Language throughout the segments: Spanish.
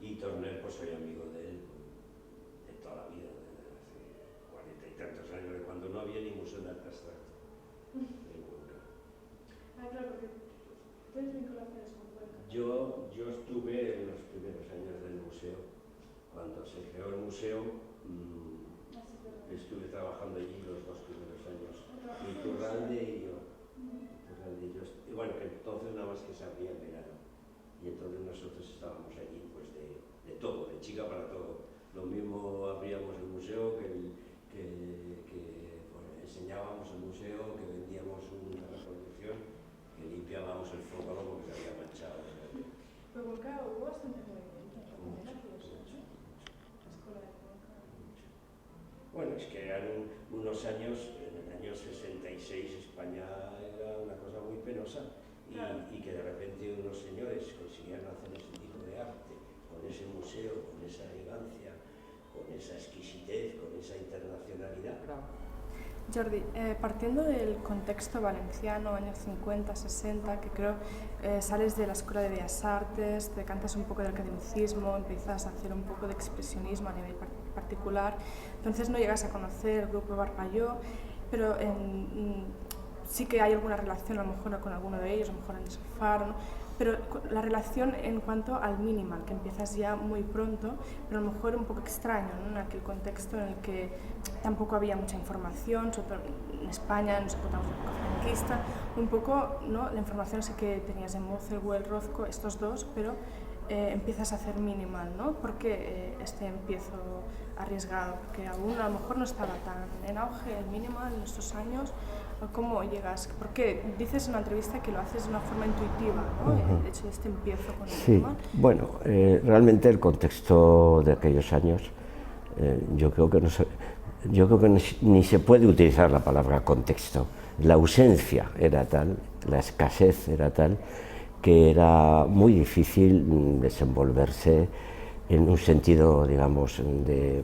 Y Torner, pues soy amigo de él de toda la vida, desde hace 40 y tantos años, de cuando no había ni Museo de Arte Abstracto en Cuenca. Ah, claro, porque tienes vinculaciones con Cuenca. Yo estuve en los primeros años del museo. Cuando se creó el museo, estuve trabajando allí los 2 primeros años. Iturralde y yo. Y bueno, que entonces nada más que se abría en verano. Y entonces nosotros estábamos allí pues de todo, de chica para todo. Lo mismo abríamos el museo bueno, enseñábamos el museo, que vendíamos una reproducción, que limpiábamos el foco porque se había manchado. Pero Cuenca hubo bastante movimiento en la primera, la escuela de Cuenca. Bueno, es que eran unos años, en el año 66 España era una cosa muy penosa y que de repente unos señores consiguieran hacer ese tipo de arte, con ese museo, con esa elegancia, con esa exquisitez, con esa internacionalidad. Jordi, partiendo del contexto valenciano, años 50, 60, que creo sales de la Escuela de Bellas Artes, te decantas un poco del academicismo, empiezas a hacer un poco de expresionismo a nivel particular, entonces no llegas a conocer el grupo Barpayó, pero sí que hay alguna relación a lo mejor con alguno de ellos, a lo mejor en el Faro, ¿no? Pero la relación en cuanto al minimal, que empiezas ya muy pronto, pero a lo mejor un poco extraño, ¿no? En aquel contexto en el que tampoco había mucha información, sobre todo en España, no sé cómo estamos en la época franquista, un poco, ¿no? La información sí que tenías en Motherwell, Rothko, estos dos, pero empiezas a hacer minimal, ¿no? ¿Por qué este empiezo arriesgado? Porque aún a lo mejor no estaba tan en auge el minimal en estos años. ¿Cómo llegas? Porque dices en una entrevista que lo haces de una forma intuitiva, ¿no? El hecho de este empiezo con el minimal. Bueno, realmente el contexto de aquellos años, yo creo que ni se puede utilizar la palabra contexto. La ausencia era tal, la escasez era tal, que era muy difícil desenvolverse en un sentido, digamos, de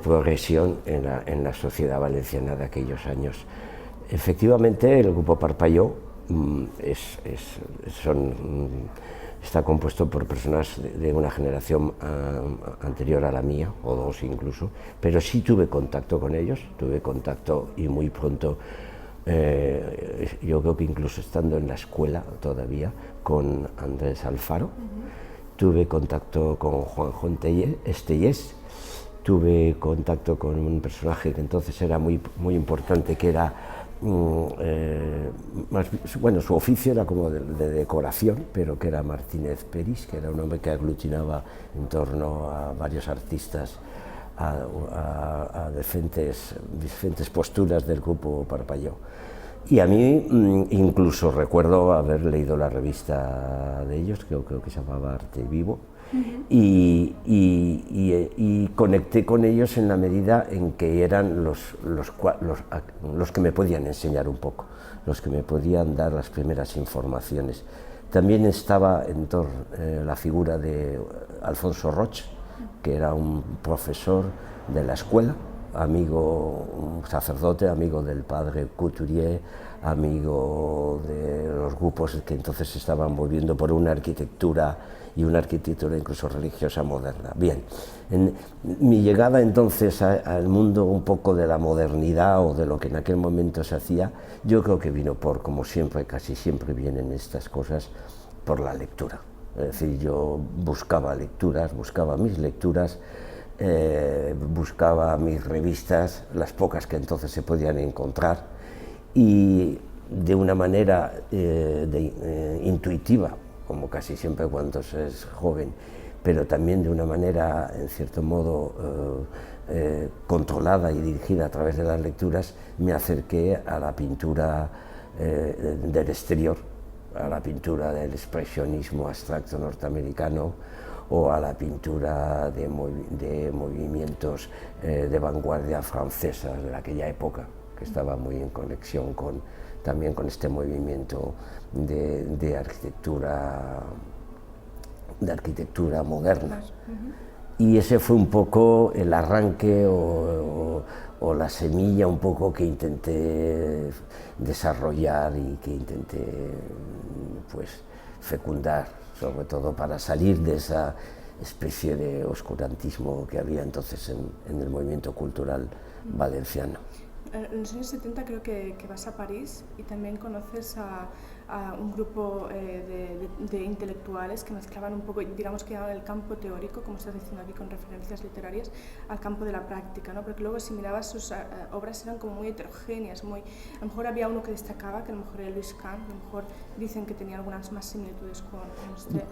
progresión en la sociedad valenciana de aquellos años. Efectivamente, el grupo Parpalló está compuesto por personas de una generación anterior a la mía, o 2 incluso, pero sí tuve contacto con ellos, y muy pronto, yo creo que incluso estando en la escuela todavía, con Andrés Alfaro, tuve contacto con Juanjo Estellés, tuve contacto con un personaje que entonces era muy importante, que era bueno, su oficio era como de decoración, pero que era Martínez Peris, que era un hombre que aglutinaba en torno a varios artistas, a diferentes posturas del grupo Parpalló. Y a mí incluso recuerdo haber leído la revista de ellos, creo que se llamaba Arte Vivo, y conecté con ellos en la medida en que eran los que me podían enseñar un poco, los que me podían dar las primeras informaciones. También estaba en la figura de Alfonso Roch, que era un profesor de la escuela, un sacerdote, amigo del padre Couturier, amigo de los grupos que entonces se estaban volviendo por una arquitectura incluso religiosa moderna. Bien, mi llegada entonces al mundo un poco de la modernidad o de lo que en aquel momento se hacía, yo creo que vino como siempre, casi siempre vienen estas cosas, por la lectura. Es decir, yo buscaba lecturas, buscaba mis lecturas, buscaba mis revistas, las pocas que entonces se podían encontrar, y de una manera intuitiva, como casi siempre cuando se es joven, pero también de una manera, en cierto modo, controlada y dirigida a través de las lecturas, me acerqué a la pintura del exterior, a la pintura del expresionismo abstracto norteamericano, o a la pintura de movimientos de vanguardia francesa de aquella época, que estaba muy en conexión también con este movimiento de arquitectura moderna. Y ese fue un poco el arranque o la semilla un poco que intenté desarrollar y que intenté pues fecundar, sobre todo para salir de especie de oscurantismo que había entonces en el movimiento cultural valenciano. En los años 70 creo que vas a París y también conoces a un grupo de intelectuales que mezclaban un poco, digamos que el campo teórico, como estás diciendo aquí con referencias literarias, al campo de la práctica, ¿no? Porque luego si mirabas sus obras eran como muy heterogéneas, a lo mejor había uno que destacaba, que a lo mejor era Luis Kahn, a lo mejor dicen que tenía algunas más similitudes con usted.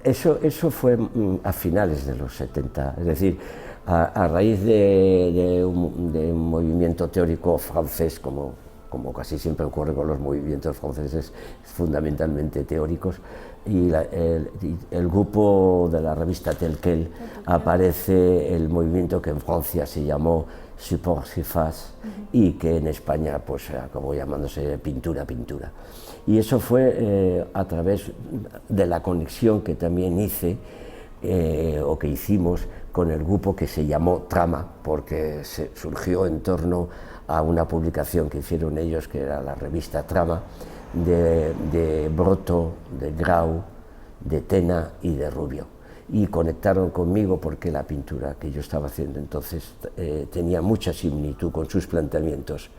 Eso fue a finales de los 70, es decir, a raíz de un movimiento teórico francés, como casi siempre ocurre con los movimientos franceses fundamentalmente teóricos, y el grupo de la revista Tel Quel aparece el movimiento que en Francia se llamó Support Surface y que en España pues acabó llamándose Pintura. Y eso fue a través de la conexión que también hice o que hicimos con el grupo que se llamó Trama, porque surgió en torno a una publicación que hicieron ellos, que era la revista Trama, de Broto, de Grau, de Tena y de Rubio. Y conectaron conmigo porque la pintura que yo estaba haciendo entonces tenía mucha similitud con sus planteamientos.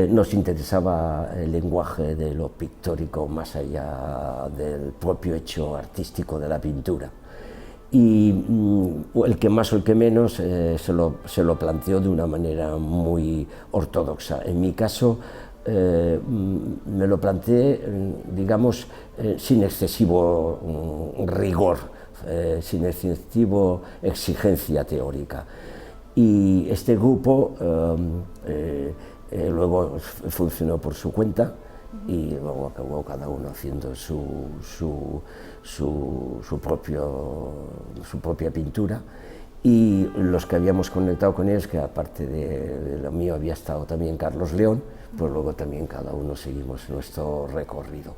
Nos interesaba el lenguaje de lo pictórico más allá del propio hecho artístico de la pintura. Y el que más o el que menos se lo planteó de una manera muy ortodoxa. En mi caso me lo planteé, digamos, sin excesivo rigor, sin excesiva exigencia teórica. Y este grupo luego funcionó por su cuenta y luego acabó cada uno haciendo su propia pintura, y los que habíamos conectado con ellos, que aparte de lo mío había estado también Carlos León, pues luego también cada uno seguimos nuestro recorrido.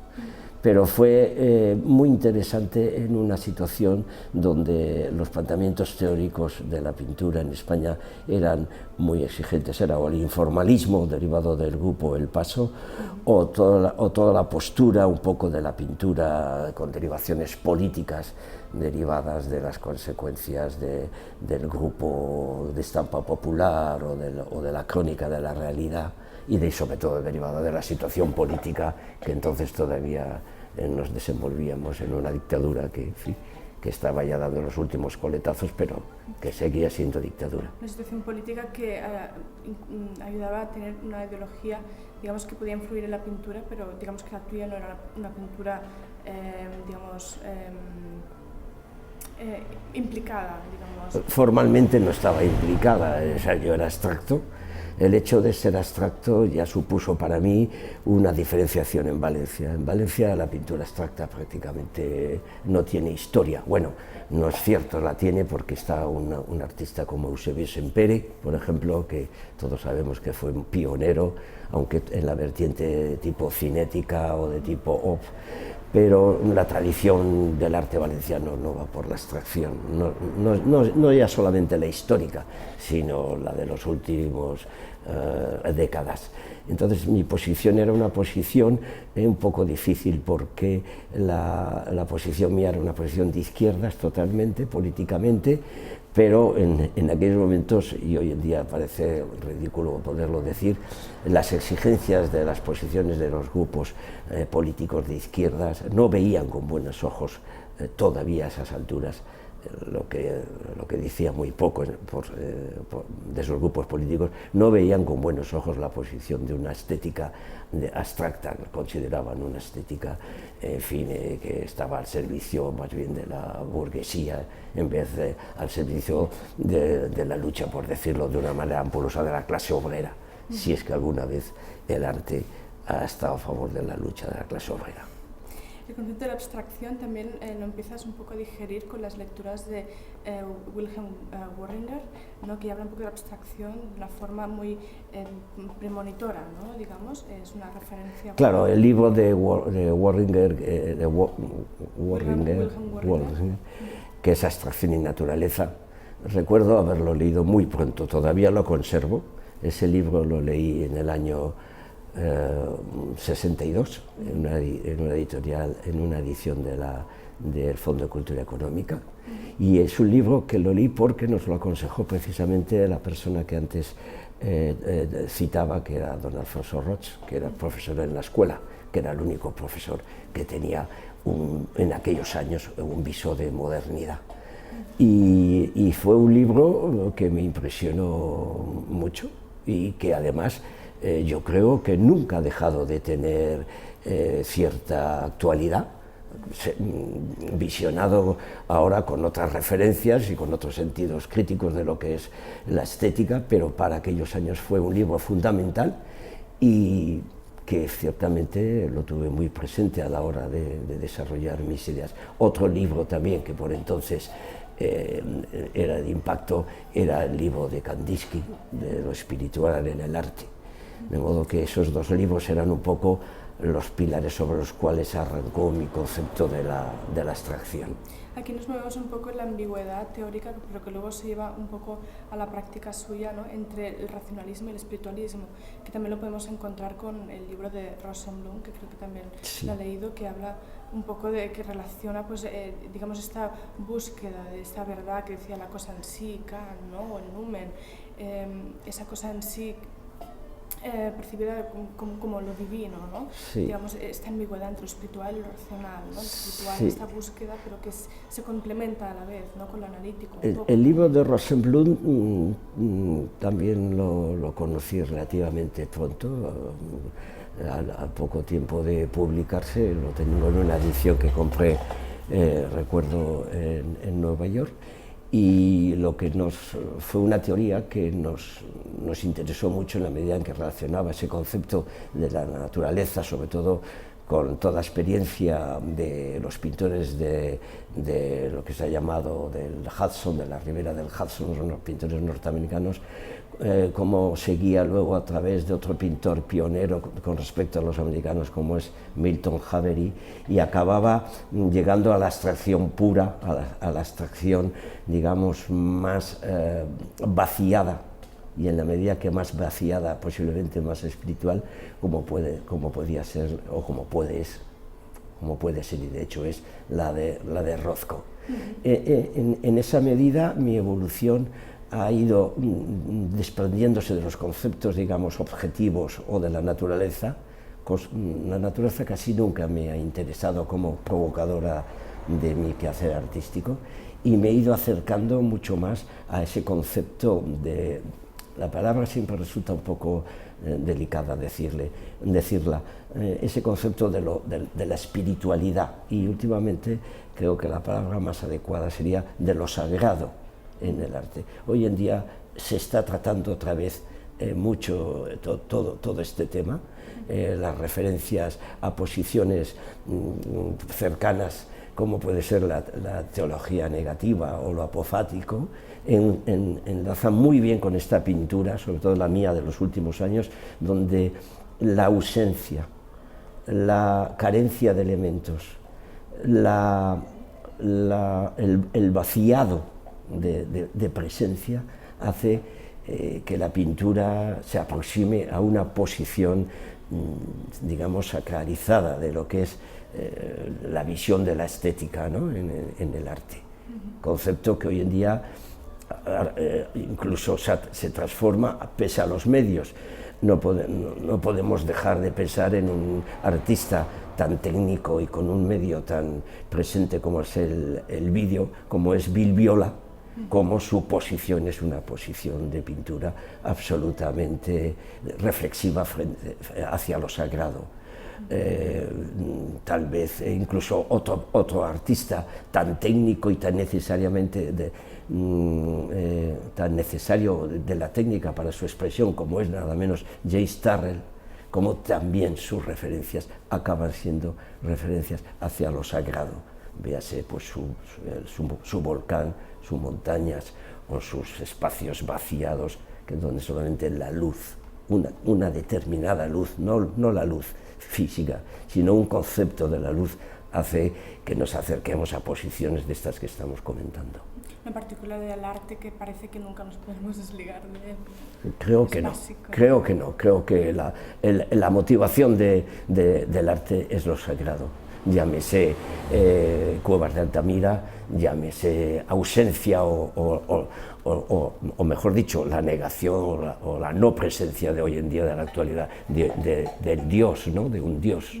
Pero fue muy interesante en una situación donde los planteamientos teóricos de la pintura en España eran muy exigentes. Era o el informalismo derivado del grupo El Paso o toda la postura un poco de la pintura con derivaciones políticas derivadas de las consecuencias del grupo de estampa popular o de la crónica de la realidad, y sobre todo derivada de la situación política que entonces todavía nos desenvolvíamos en una dictadura que estaba ya dando los últimos coletazos, pero que seguía siendo dictadura. Una situación política que ayudaba a tener una ideología, digamos, que podía influir en la pintura, pero digamos que la tuya no era una pintura, implicada, digamos. Formalmente no estaba implicada, o sea, yo era abstracto. El hecho de ser abstracto ya supuso para mí una diferenciación en Valencia. En Valencia la pintura abstracta prácticamente no tiene historia. Bueno, no es cierto, la tiene porque está un artista como Eusebio Sempere, por ejemplo, que todos sabemos que fue un pionero, aunque en la vertiente de tipo cinética o de tipo op, pero la tradición del arte valenciano no va por la abstracción, no ya solamente la histórica, sino la de los últimos décadas. Entonces mi posición era una posición un poco difícil, porque la posición mía era una posición de izquierdas totalmente, políticamente, pero en aquellos momentos, y hoy en día parece ridículo poderlo decir, las exigencias de las posiciones de los grupos políticos de izquierdas no veían con buenos ojos todavía a esas alturas lo que decía muy poco de esos grupos políticos, no veían con buenos ojos la posición de una estética abstracta, consideraban una estética, en fin, que estaba al servicio más bien de la burguesía, en vez de al servicio de la lucha, por decirlo de una manera ampulosa, de la clase obrera, si es que alguna vez el arte ha estado a favor de la lucha de la clase obrera. El concepto de la abstracción también lo empiezas un poco a digerir con las lecturas de Wilhelm Wöhringer, ¿no? Que habla un poco de la abstracción de una forma muy premonitora, ¿no? Digamos, es una referencia. Claro, el libro de Wöhringer, que es Abstracción y Naturaleza, recuerdo haberlo leído muy pronto, todavía lo conservo. Ese libro lo leí en el año 62, en una editorial, en una edición del Fondo de Cultura Económica, y es un libro que lo leí porque nos lo aconsejó precisamente la persona que antes citaba, que era don Alfonso Roig, que era profesor en la escuela, que era el único profesor que tenía en aquellos años un viso de modernidad. Y fue un libro que me impresionó mucho y que además yo creo que nunca ha dejado de tener cierta actualidad, visionado ahora con otras referencias y con otros sentidos críticos de lo que es la estética, pero para aquellos años fue un libro fundamental y que ciertamente lo tuve muy presente a la hora de desarrollar mis ideas. Otro libro también que por entonces era de impacto era el libro de Kandinsky, de lo espiritual en el arte. De modo que esos dos libros eran un poco los pilares sobre los cuales arrancó mi concepto de la abstracción. Aquí nos movemos un poco en la ambigüedad teórica, pero que luego se lleva un poco a la práctica suya, ¿no?, entre el racionalismo y el espiritualismo, que también lo podemos encontrar con el libro de Rosenblum, que creo que también lo ha leído, que habla un poco de que relaciona, pues, digamos, esta búsqueda de esta verdad que decía la cosa en sí, Kant, ¿no?, o el numen, esa cosa en sí, percibida como lo divino, ¿no? Sí. Digamos, esta ambigüedad entre lo espiritual y lo racional, ¿no? El espiritual, sí, esta búsqueda, pero que se complementa a la vez, ¿no?, con lo analítico. El libro de Rosenblum también lo conocí relativamente pronto, al poco tiempo de publicarse. Lo tengo en una edición que compré, recuerdo, en Nueva York. Y lo que fue una teoría que nos interesó mucho en la medida en que relacionaba ese concepto de la naturaleza, sobre todo con toda experiencia de los pintores de lo que se ha llamado del Hudson, de la ribera del Hudson, los pintores norteamericanos, cómo seguía luego a través de otro pintor pionero con respecto a los americanos como es Milton Havery, y acababa llegando a la abstracción pura, a la abstracción, digamos, más vaciada, y en la medida que más vaciada, posiblemente más espiritual, como podía ser, o como puede ser, y de hecho es la de Rothko. En esa medida mi evolución ha ido desprendiéndose de los conceptos, digamos, objetivos o de la naturaleza. La naturaleza casi nunca me ha interesado como provocadora de mi quehacer artístico, y me he ido acercando mucho más a ese concepto de... La palabra siempre resulta un poco delicada decirla, ese concepto de la espiritualidad, y últimamente creo que la palabra más adecuada sería de lo sagrado en el arte. Hoy en día se está tratando otra vez mucho todo este tema, las referencias a posiciones cercanas, como puede ser la teología negativa o lo apofático, enlazan muy bien con esta pintura, sobre todo la mía de los últimos años, donde la ausencia, la carencia de elementos, el vaciado de presencia hace que la pintura se aproxime a una posición, digamos, sacralizada de lo que es la visión de la estética, ¿no?, en el arte. Concepto que hoy en día incluso se transforma pese a los medios. No podemos dejar de pensar en un artista tan técnico y con un medio tan presente como es el vídeo, como es Bill Viola, como su posición es una posición de pintura absolutamente reflexiva hacia lo sagrado. Tal vez incluso otro artista tan técnico y tan tan necesario de la técnica para su expresión, como es nada menos James Turrell, como también sus referencias acaban siendo referencias hacia lo sagrado. Véase pues su volcán, sus montañas o sus espacios vaciados, que donde solamente la luz, una determinada luz, no la luz física, sino un concepto de la luz, hace que nos acerquemos a posiciones de estas que estamos comentando. En particular del arte, que parece que nunca nos podemos desligar de él. Creo que no, creo que la motivación del arte es lo sagrado, llámese Cuevas de Altamira, llámese ausencia o mejor dicho, la negación o la no presencia de hoy en día, de la actualidad, del Dios, ¿no? De un Dios.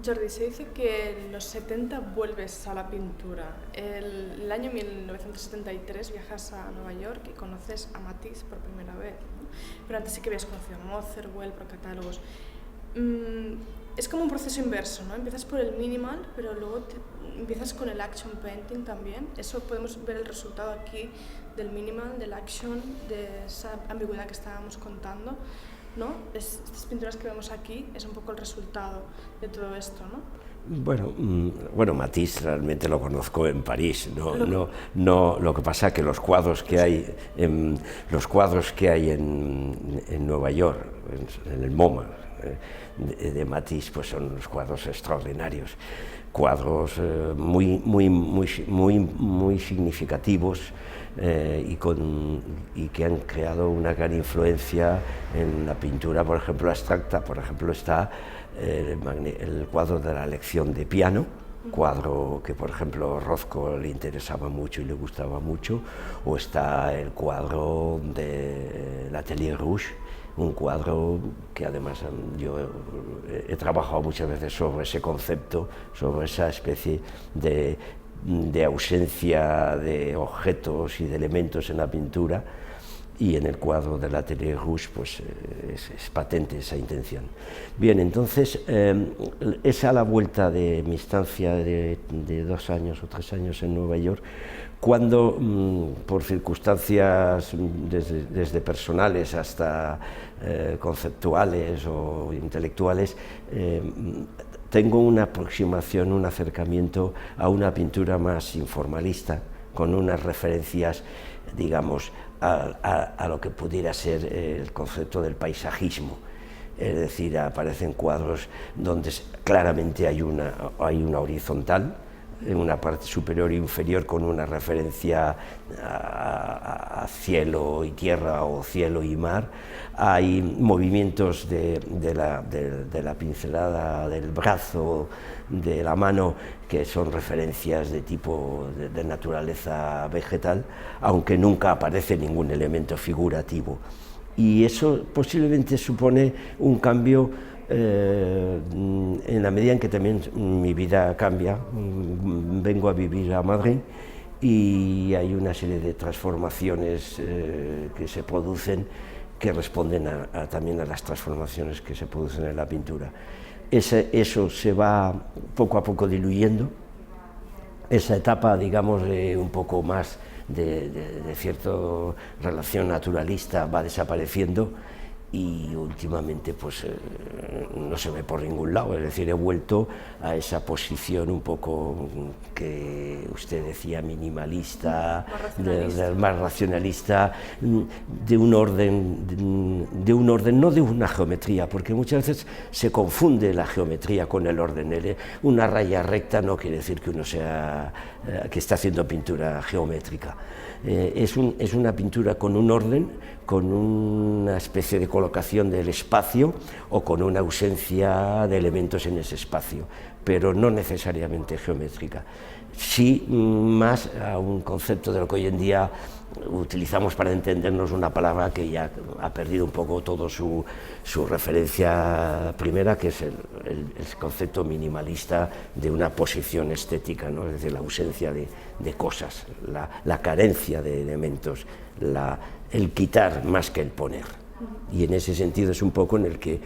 Jordi, se dice que en los 70 vuelves a la pintura. El año 1973 viajas a Nueva York y conoces a Matisse por primera vez, ¿no? Pero antes sí que habías conocido a Motherwell por catálogos. Es como un proceso inverso, ¿no? Empiezas por el minimal, pero luego empiezas con el action painting también. Eso podemos ver el resultado aquí del minimal, del action, de esa ambigüedad que estábamos contando, ¿no? Estas pinturas que vemos aquí es un poco el resultado de todo esto, ¿no? Bueno, Matisse realmente lo conozco en París, lo que pasa es que los cuadros que hay en Nueva York, en el MoMA, de Matisse, pues son unos cuadros extraordinarios, cuadros muy significativos, y que han creado una gran influencia en la pintura, por ejemplo, abstracta. Por ejemplo, está el cuadro de la lección de piano, cuadro que, por ejemplo, Rothko le interesaba mucho y le gustaba mucho, o está el cuadro de l'Atelier Rouge, un cuadro que además yo he trabajado muchas veces sobre ese concepto, sobre esa especie de ausencia de objetos y de elementos en la pintura, y en el cuadro del Atelier Rouge pues es patente esa intención. Bien, entonces es a la vuelta de mi estancia de 2 años o 3 años en Nueva York, cuando por circunstancias desde personales hasta conceptuales o intelectuales, tengo una aproximación, un acercamiento a una pintura más informalista, con unas referencias, digamos, a lo que pudiera ser el concepto del paisajismo. Es decir, aparecen cuadros donde claramente hay una horizontal, en una parte superior e inferior, con una referencia a cielo y tierra o cielo y mar. Hay movimientos de la pincelada del brazo, de la mano, que son referencias de tipo de naturaleza vegetal, aunque nunca aparece ningún elemento figurativo. Y eso posiblemente supone un cambio en la medida en que también mi vida cambia. Vengo a vivir a Madrid y hay una serie de transformaciones que se producen, que responden también a las transformaciones que se producen en la pintura. Eso se va poco a poco diluyendo, esa etapa, digamos, un poco más de cierta relación naturalista va desapareciendo, y últimamente pues no se ve por ningún lado. Es decir, he vuelto a esa posición un poco que usted decía, minimalista, más racionalista, de un orden, no de una geometría, porque muchas veces se confunde la geometría con el orden. Una raya recta no quiere decir que uno sea que está haciendo pintura geométrica. Es una pintura con un orden, con una especie de colocación del espacio o con una ausencia de elementos en ese espacio, pero no necesariamente geométrica. Sí, más a un concepto de lo que hoy en día utilizamos para entendernos, una palabra que ya ha perdido un poco todo su referencia primera, que es el concepto minimalista de una posición estética, ¿no? Es decir, la ausencia de cosas, la carencia de elementos, el quitar más que el poner. Y en ese sentido es un poco en el que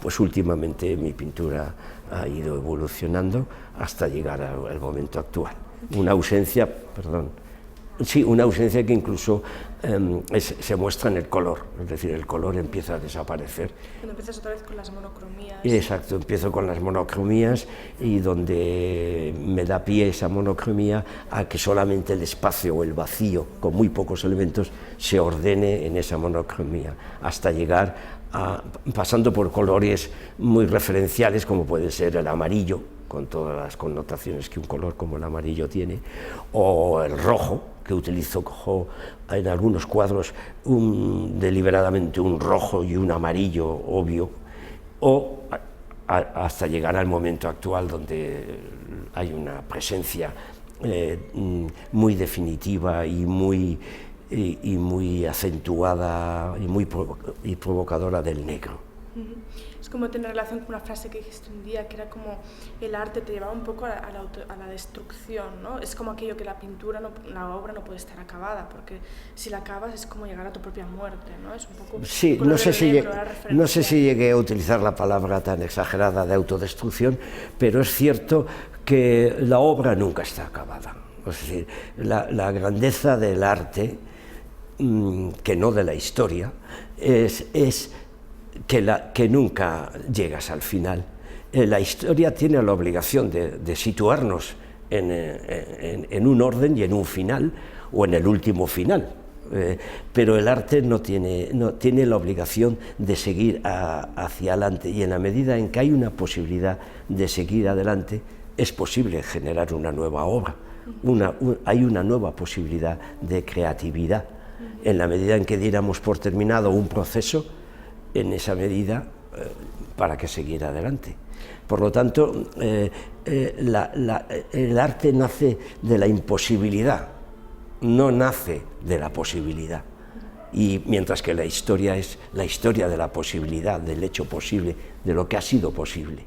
pues últimamente mi pintura ha ido evolucionando hasta llegar al momento actual. Una ausencia, una ausencia que incluso se muestra en el color, es decir, el color empieza a desaparecer. Cuando empiezas otra vez con las monocromías. Exacto, empiezo con las monocromías, y donde me da pie esa monocromía a que solamente el espacio o el vacío, con muy pocos elementos, se ordene en esa monocromía, hasta llegar pasando por colores muy referenciales, como puede ser el amarillo, con todas las connotaciones que un color como el amarillo tiene, o el rojo, que utilizó en algunos cuadros deliberadamente un rojo y un amarillo obvio, o hasta llegar al momento actual donde hay una presencia muy definitiva y muy acentuada y provocadora del negro. Es como tener relación con una frase que dijiste un día, que era como el arte te llevaba un poco a la destrucción, ¿no? Es como aquello que la pintura, la obra no puede estar acabada, porque si la acabas es como llegar a tu propia muerte, ¿no? Es un poco... Sí, no sé si llegué a utilizar la palabra tan exagerada de autodestrucción, pero es cierto que la obra nunca está acabada. Es decir, la grandeza del arte, que no de la historia, es que nunca llegas al final. La historia tiene la obligación de situarnos en un orden y en un final, o en el último final, pero el arte no tiene la obligación de seguir hacia adelante, y en la medida en que hay una posibilidad de seguir adelante, es posible generar una nueva obra, hay una nueva posibilidad de creatividad. En la medida en que diéramos por terminado un proceso, en esa medida, para que siguiera adelante. Por lo tanto, el arte nace de la imposibilidad, no nace de la posibilidad. Y mientras que la historia es la historia de la posibilidad, del hecho posible, de lo que ha sido posible.